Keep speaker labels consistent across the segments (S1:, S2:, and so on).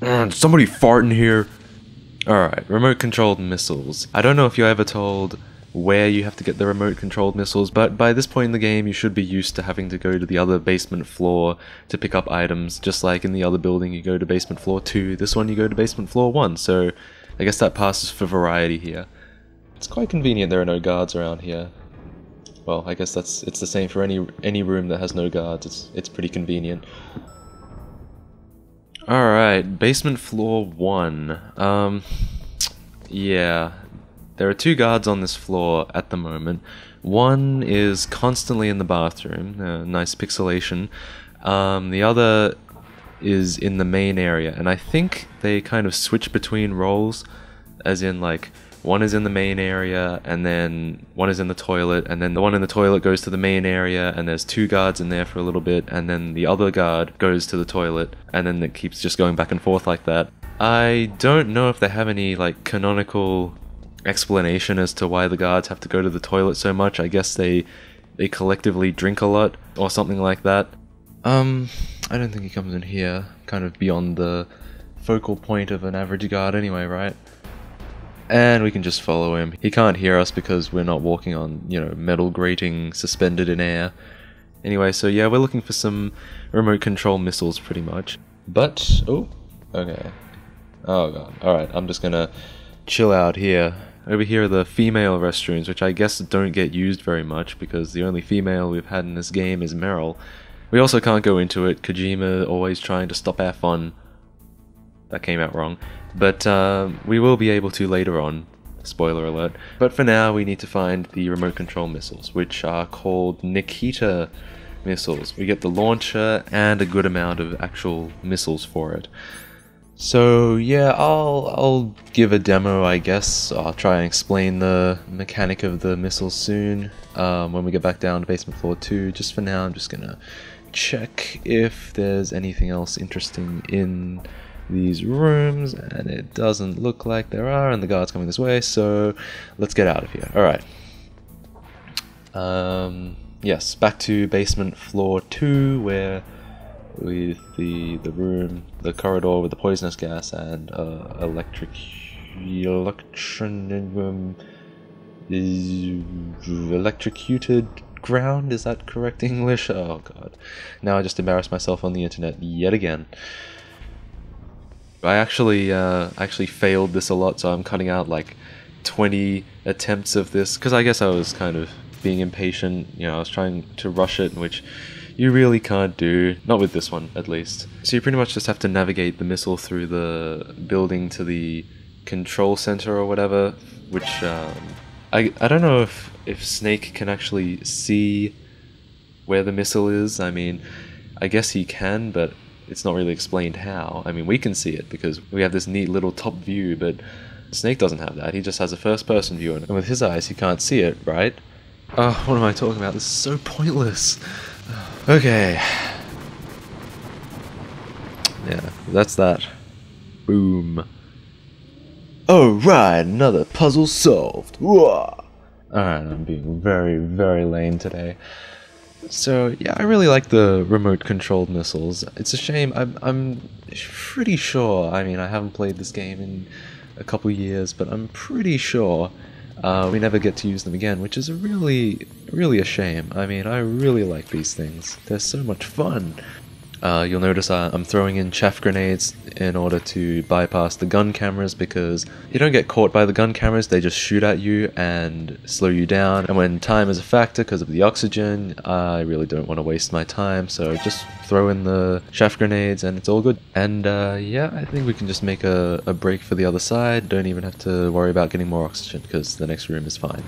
S1: Somebody farting here. Alright, remote controlled missiles. I don't know if you're ever told where you have to get the remote controlled missiles, but by this point in the game you should be used to having to go to the other basement floor to pick up items, just like in the other building you go to basement floor 2, this one you go to basement floor 1, so I guess that passes for variety here. It's quite convenient there are no guards around here. Well, I guess it's the same for any room that has no guards, it's pretty convenient. Alright, basement floor 1. Yeah. There are 2 guards on this floor at the moment. One is constantly in the bathroom, nice pixelation. The other is in the main area, and I think they kind of switch between roles, as in like, one is in the main area, and then one is in the toilet, and then the one in the toilet goes to the main area, and there's 2 guards in there for a little bit, and then the other guard goes to the toilet, and then it keeps just going back and forth like that. I don't know if they have any, like, canonical explanation as to why the guards have to go to the toilet so much. I guess they collectively drink a lot, or something like that. I don't think he comes in here, kind of beyond the focal point of an average guard anyway, right? And we can just follow him. He can't hear us because we're not walking on, you know, metal grating suspended in air. Anyway, so yeah, we're looking for some remote control missiles pretty much. But, oh, okay. Oh god, alright, I'm just gonna chill out here. Over here are the female restrooms, which I guess don't get used very much because the only female we've had in this game is Meryl. We also can't go into it. Kojima always trying to stop our fun. That came out wrong. But we will be able to later on. Spoiler alert. But for now, we need to find the remote control missiles, which are called Nikita missiles. We get the launcher and a good amount of actual missiles for it. So yeah, I'll give a demo, I guess. I'll try and explain the mechanic of the missiles soon when we get back down to basement floor 2. Just for now, I'm just gonna check if there's anything else interesting in these rooms, and it doesn't look like there are, and the guard's coming this way, so let's get out of here. Alright. Yes, back to basement floor 2, where with the room, the corridor with the poisonous gas and electrocuted ground. Is that correct English? Oh god. Now I just embarrassed myself on the internet yet again. I actually failed this a lot, so I'm cutting out like 20 attempts of this, because I guess I was kind of being impatient. You know, I was trying to rush it, which you really can't do, not with this one at least. So you pretty much just have to navigate the missile through the building to the control center or whatever, which I don't know if Snake can actually see where the missile is. I mean, I guess he can, but it's not really explained how. I mean, we can see it because we have this neat little top view, but Snake doesn't have that. He just has a first-person view, and with his eyes he can't see it, right? Oh, what am I talking about? This is so pointless. Okay. Yeah, that's that. Boom. Alright, another puzzle solved. Alright, I'm being very, very lame today. So, yeah, I really like the remote-controlled missiles. It's a shame, I'm pretty sure, I mean, I haven't played this game in a couple years, but I'm pretty sure we never get to use them again, which is really a shame. I mean, I really like these things. They're so much fun. You'll notice I'm throwing in chaff grenades in order to bypass the gun cameras, because you don't get caught by the gun cameras, they just shoot at you and slow you down. And when time is a factor because of the oxygen, I really don't want to waste my time, so just throw in the chaff grenades and it's all good. And yeah, I think we can just make a break for the other side. Don't even have to worry about getting more oxygen because the next room is fine.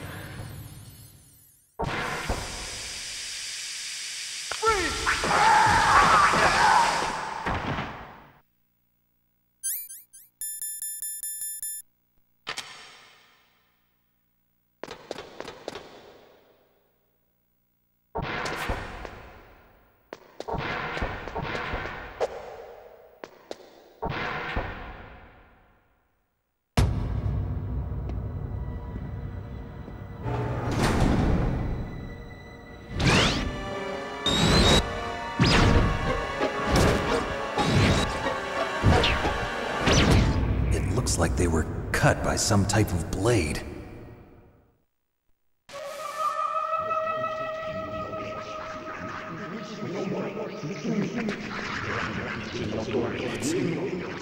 S2: feels like they were cut by some type of blade.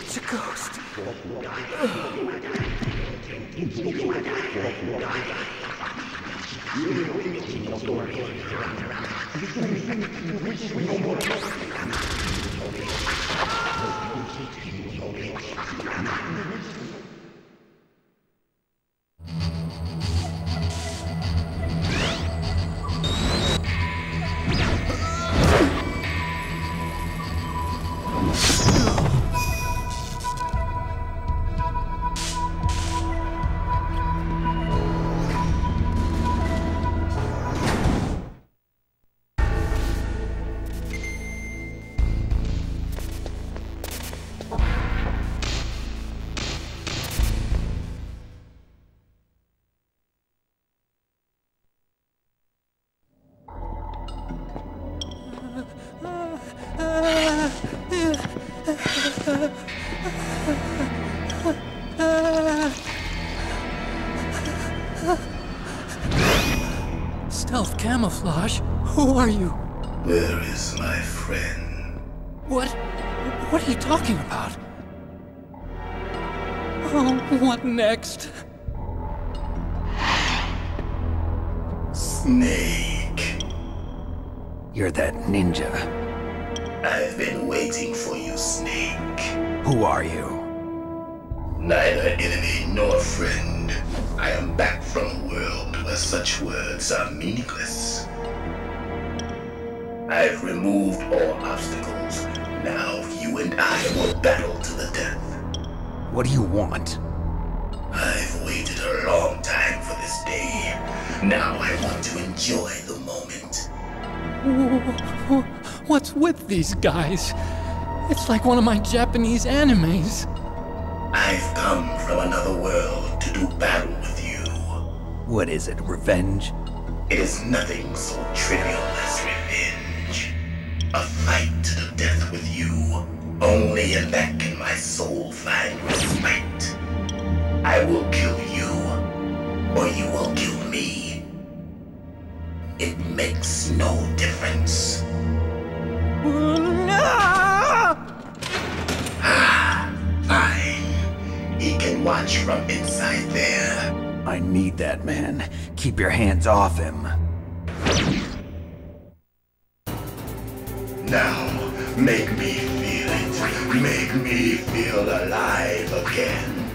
S2: It's a ghost. Stealth camouflage? Who are you?
S3: Where is my friend?
S2: What are you talking about? Oh, what next?
S3: Snake.
S2: You're that ninja.
S3: I've been waiting for you, Snake.
S2: Who are you?
S3: Neither enemy nor friend. I am back from a world where such words are meaningless. I've removed all obstacles. Now you and I will battle to the death.
S2: What do you want?
S3: I've waited a long time for this day. Now I want to enjoy the moment.
S2: What's with these guys? It's like one of my Japanese animes.
S3: I've come from another world to do battle with you.
S2: What is it, revenge?
S3: It is nothing so trivial as revenge. A fight to the death with you. Only in that can my soul find respite. I will kill you, or you will kill me. It makes no difference. Fine. He can watch from inside there.
S2: I need that man. Keep your hands off him.
S3: Now, make me feel it. Make me feel alive again.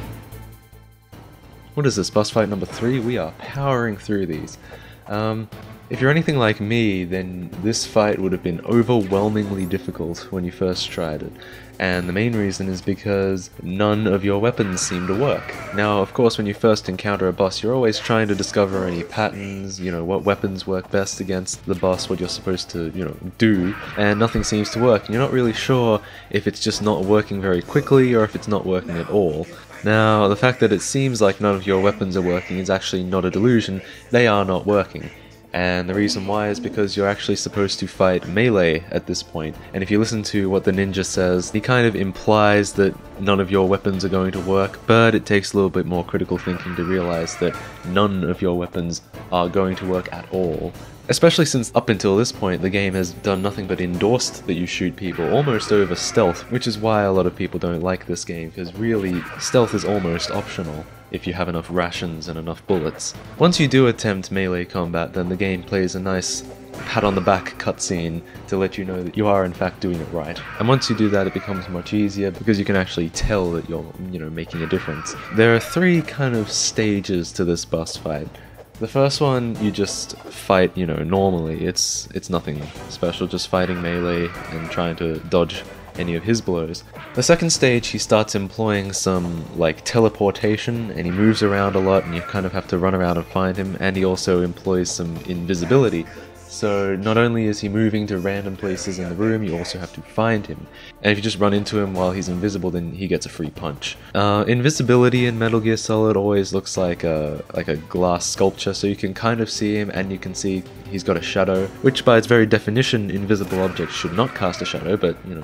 S1: What is this, boss fight number 3? We are powering through these. If you're anything like me, then this fight would have been overwhelmingly difficult when you first tried it. And the main reason is because none of your weapons seem to work. Now, of course, when you first encounter a boss, you're always trying to discover any patterns, what weapons work best against the boss, what you're supposed to, do, and nothing seems to work. And you're not really sure if it's just not working very quickly or if it's not working at all. Now, the fact that it seems like none of your weapons are working is actually not a delusion. They are not working. And the reason why is because you're actually supposed to fight melee at this point. And if you listen to what the ninja says, he kind of implies that none of your weapons are going to work, but it takes a little bit more critical thinking to realize that none of your weapons are going to work at all. Especially since up until this point the game has done nothing but endorsed that you shoot people almost over stealth, which is why a lot of people don't like this game, because really stealth is almost optional if you have enough rations and enough bullets. Once you do attempt melee combat, then the game plays a nice pat on the back cutscene to let you know that you are in fact doing it right. And once you do that, it becomes much easier because you can actually tell that you're, making a difference. There are 3 kind of stages to this boss fight. The first one, you just fight, normally. It's nothing special, just fighting melee and trying to dodge any of his blows. The second stage, he starts employing some, teleportation, and he moves around a lot, and you kind of have to run around and find him, and he also employs some invisibility. So not only is he moving to random places in the room, you also have to find him. And if you just run into him while he's invisible, then he gets a free punch. Invisibility in Metal Gear Solid always looks like a glass sculpture, so you can kind of see him and you can see he's got a shadow, which by its very definition, invisible objects should not cast a shadow, but, you know,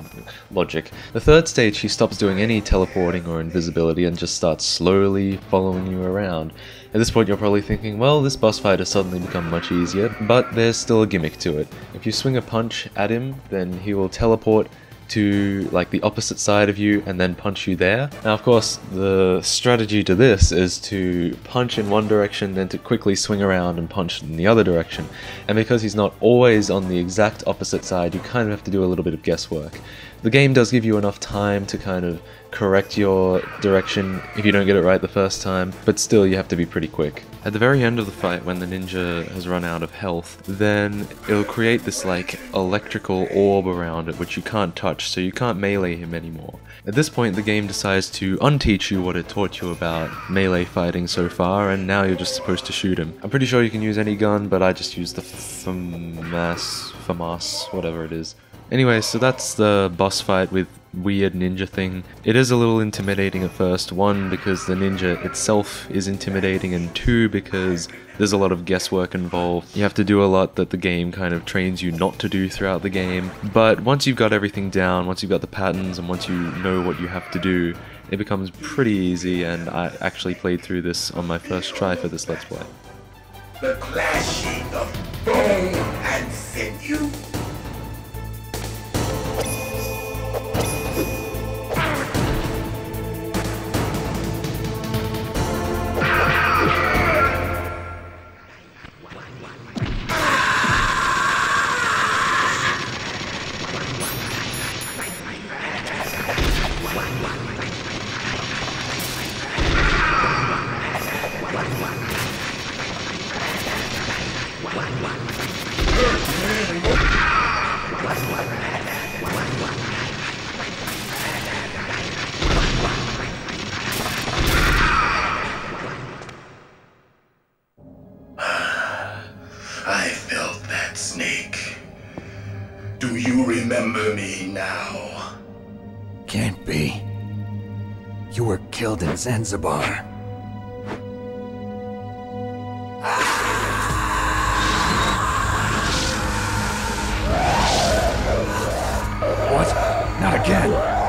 S1: logic. The third stage, he stops doing any teleporting or invisibility and just starts slowly following you around. At this point you're probably thinking, well, this boss fight has suddenly become much easier, but there's still a gimmick to it. If you swing a punch at him, then he will teleport to like the opposite side of you and then punch you there. Now of course the strategy to this is to punch in one direction, then to quickly swing around and punch in the other direction. And because he's not always on the exact opposite side, you kind of have to do a little bit of guesswork. The game does give you enough time to kind of correct your direction if you don't get it right the first time, but still you have to be pretty quick. At the very end of the fight, when the ninja has run out of health, then it'll create this like electrical orb around it which you can't touch, so you can't melee him anymore. At this point the game decides to unteach you what it taught you about melee fighting so far, and now you're just supposed to shoot him. I'm pretty sure you can use any gun, but I just use the FAMAS, whatever it is. Anyway, so that's the boss fight with weird ninja thing. It is a little intimidating at first, one because the ninja itself is intimidating, and two because there's a lot of guesswork involved. You have to do a lot that the game kind of trains you not to do throughout the game, but once you've got everything down, once you've got the patterns and once you know what you have to do, it becomes pretty easy, and I actually played through this on my first try for this Let's Play.
S3: The clashing of bone and sinew. I felt that snake. Do you remember me now?
S4: Can't be. You were killed in Zanzibar. What? Not again.